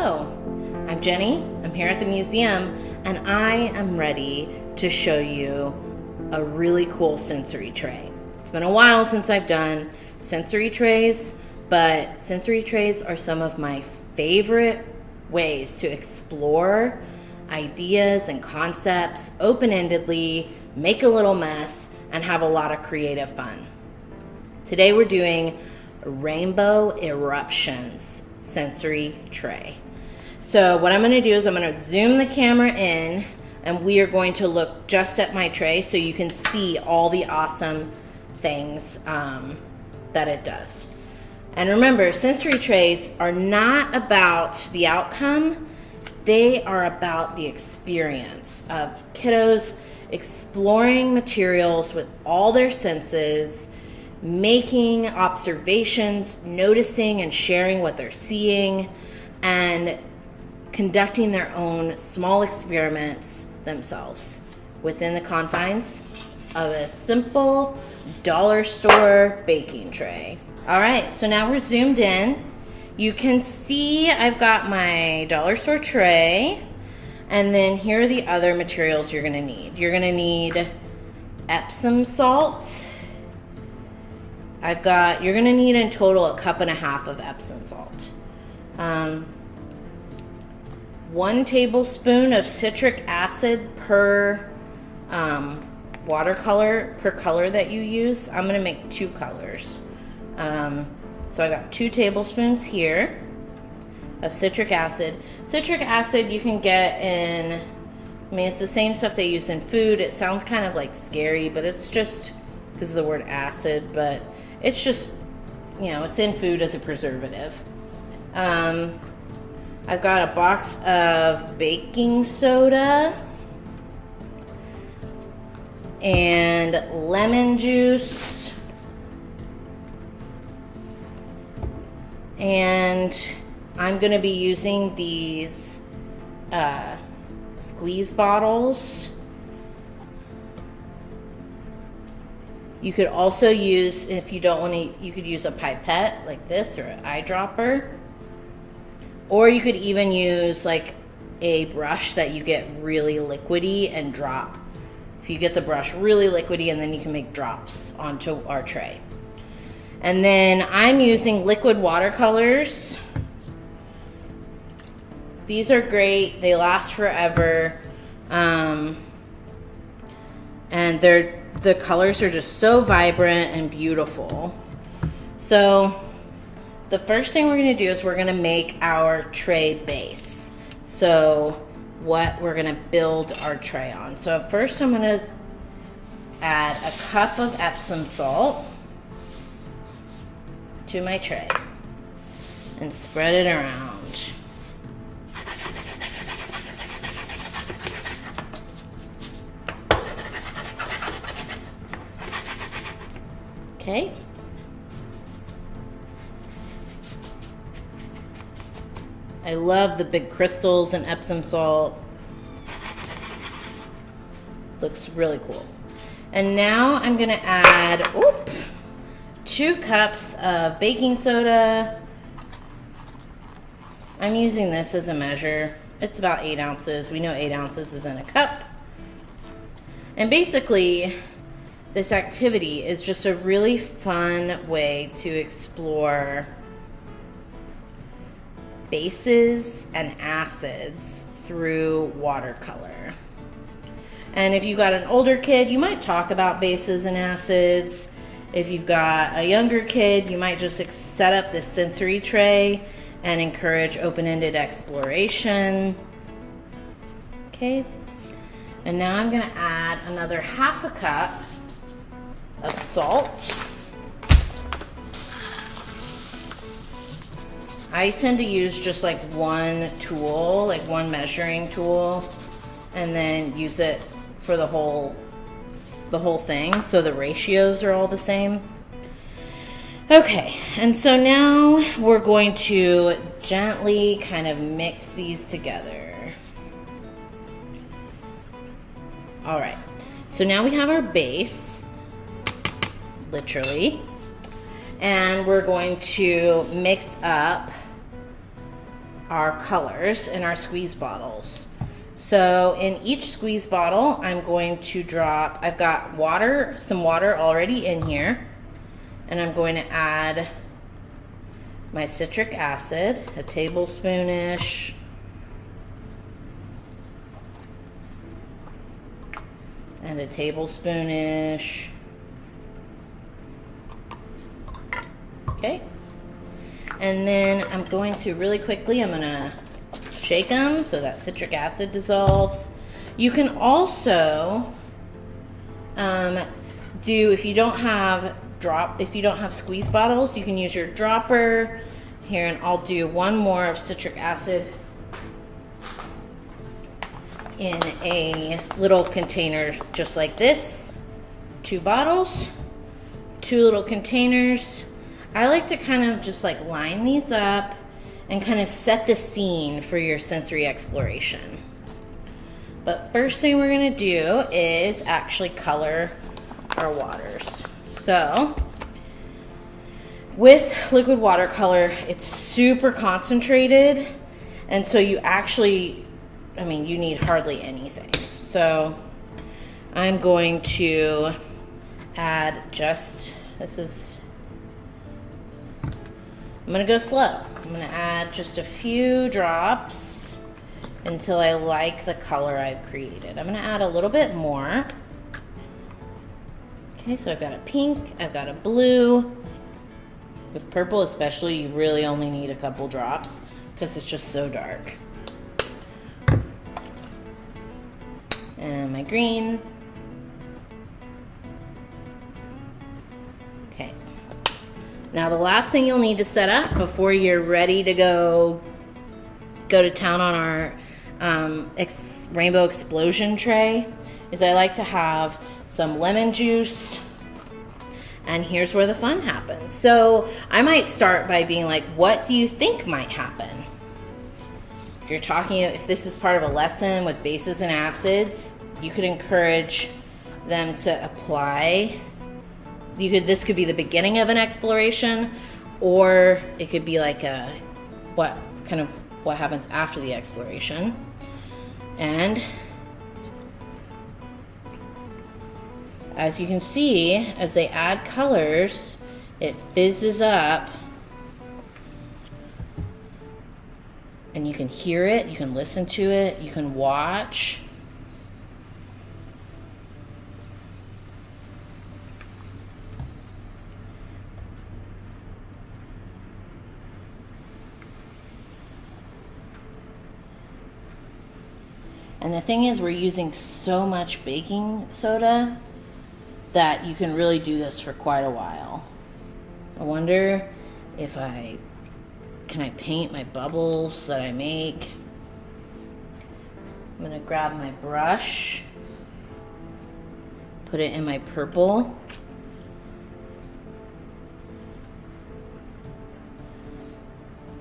Hello, I'm Jenny. I'm here at the museum and I am ready to show you a really cool sensory tray. It's been a while since I've done sensory trays, but sensory trays are some of my favorite ways to explore ideas and concepts open-endedly, make a little mess, and have a lot of creative fun. Today we're doing Rainbow Eruptions sensory tray. So what I'm going to do is I'm going to zoom the camera in and we are going to look just at my tray so you can see all the awesome things that it does. And remember, sensory trays are not about the outcome, they are about the experience of kiddos exploring materials with all their senses, making observations, noticing and sharing what they're seeing, and conducting their own small experiments themselves within the confines of a simple dollar store baking tray. All right, so now we're zoomed in. You can see I've got my dollar store tray, and then here are the other materials you're gonna need. You're gonna need Epsom salt. You're gonna need in total 1.5 cups of Epsom salt. 1 tablespoon of citric acid per watercolor, per color that you use. I'm gonna make 2 colors. So I got 2 tablespoons here of citric acid. Citric acid you can get in, I mean, it's the same stuff they use in food. It sounds kind of like scary, but it's just because of the word acid, but it's just, you know, it's in food as a preservative. I've got a box of baking soda and lemon juice, and I'm going to be using these squeeze bottles. You could also use, if you don't want to, you could use a pipette like this or an eyedropper. Or you could even use like a brush that you get really liquidy and drop. If you get the brush really liquidy, and then you can make drops onto our tray. And then I'm using liquid watercolors. These are great. They last forever. And the colors are just so vibrant and beautiful. So the first thing we're going to do is we're going to make our tray base. So what we're going to build our tray on. So first I'm going to add 1 cup of Epsom salt to my tray and spread it around. Okay. I love the big crystals in Epsom salt. Looks really cool. And now I'm gonna add 2 cups of baking soda. I'm using this as a measure. It's about 8 ounces. We know 8 ounces is in a cup. And basically, this activity is just a really fun way to explore bases and acids through watercolor. And if you've got an older kid, you might talk about bases and acids. If you've got a younger kid, you might just set up this sensory tray and encourage open-ended exploration. Okay, and now I'm gonna add another 1/2 cup of salt. I tend to use just like one tool, like one measuring tool, and then use it for the whole thing, so the ratios are all the same. Okay, and so now we're going to gently kind of mix these together. All right, so now we have our base, literally, and we're going to mix up our colors in our squeeze bottles. So in each squeeze bottle, I'm going to drop, I've got water, some water already in here, and I'm going to add my citric acid, a tablespoonish. And a tablespoonish. Okay. And then I'm going to really quickly, I'm gonna shake them so that citric acid dissolves. You can also if you don't have squeeze bottles, you can use your dropper here, and I'll do one more of citric acid in a little container just like this. 2 bottles, 2 little containers. I like to kind of just like line these up and kind of set the scene for your sensory exploration. But first thing we're gonna do is actually color our waters. So with liquid watercolor, it's super concentrated, and so you actually, you need hardly anything. So I'm going to add I'm gonna go slow. I'm gonna add just a few drops until I like the color I've created. I'm gonna add a little bit more. Okay, so I've got a pink, I've got a blue. With purple especially, you really only need a couple drops because it's just so dark. And my green. Okay. Now the last thing you'll need to set up before you're ready to go to town on our rainbow explosion tray is I like to have some lemon juice. And here's where the fun happens. So I might start by being like, what do you think might happen? If this is part of a lesson with bases and acids, you could encourage them to apply. This could be the beginning of an exploration, or it could be like what happens after the exploration. And as you can see, as they add colors, it fizzes up. And you can hear it, you can listen to it, you can watch. And the thing is, we're using so much baking soda that you can really do this for quite a while. I wonder if can I paint my bubbles that I make? I'm gonna grab my brush, put it in my purple.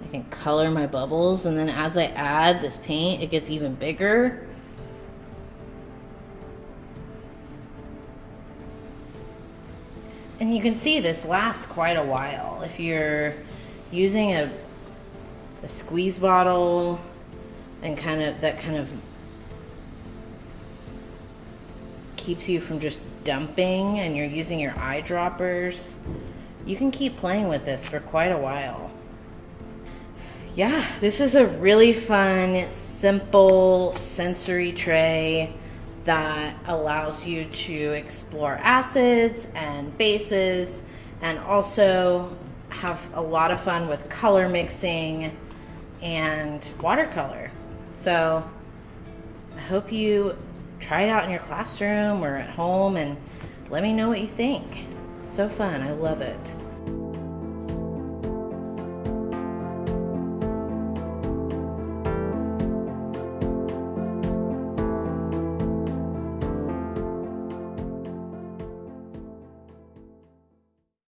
I can color my bubbles, and then as I add this paint, it gets even bigger. And you can see this lasts quite a while. If you're using a squeeze bottle and that kind of keeps you from just dumping, and you're using your eyedroppers, you can keep playing with this for quite a while. Yeah, this is a really fun, simple sensory tray that allows you to explore acids and bases, and also have a lot of fun with color mixing and watercolor. So I hope you try it out in your classroom or at home, and let me know what you think. So fun, I love it.